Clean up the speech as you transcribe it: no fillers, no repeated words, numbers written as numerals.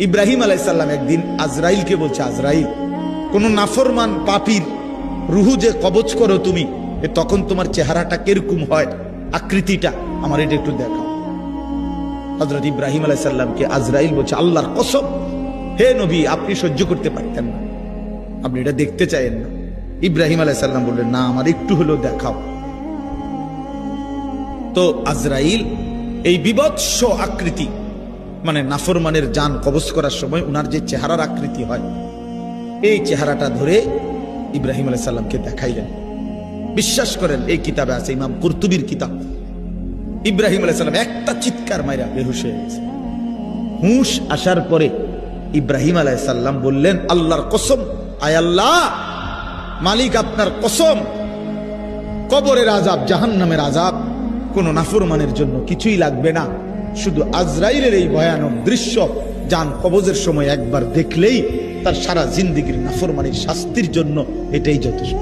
ইব্রাহিম আলাইহিস সালাম একদিন আজরাইলকে বলছে, আজরাইল, কোন নাফরমান পাপীর রুহু যে কবজ করো তুমি, তখন তোমার চেহারাটা কিরকম হয়, আকৃতিটা আমার এটা একটু দেখাও। হযরত ইব্রাহিম আলাইহিস সালামকে আজরাইল বলছে, আল্লাহর কসম হে নবী, আপনি সহ্য করতে পারতেন না, আপনি এটা দেখতে চাইেন না। ইব্রাহিম আলাইহিস সালাম বললেন, না, আমার একটু হলেও দেখাও। তো আজরাইল এই বিভৎস আকৃতি, মানে নাফরমানের জান কবজ করার সময় উনার যে চেহারার আকৃতি হয়, এই চেহারাটা ধরে ইব্রাহিম আলাইহিস সালামকে দেখাইলেন। বিশ্বাস করেন, এই কিতাবে আছে, ইমাম কুরতুবীর কিতাব, ইব্রাহিম আলাইহিস সালাম একটা চিৎকার মাইরা বেহুশ হয়ে গেছে। হুঁশ আসার পরে ইব্রাহিম আলাইহিস সালাম বললেন, আল্লাহর কসম, আয় আল্লাহ, মালিক আপনার কসম, কবরের আযাব, জাহান্নামের আযাব কোন নাফরমানের জন্য কিছুই লাগবে না, শুধু আজরাইলের এই ভয়ানক দৃশ্য জান কবজের সময় একবার দেখলেই তার সারা জিন্দেগীর নাফরমানির শাস্তির জন্য এটাই যথেষ্ট।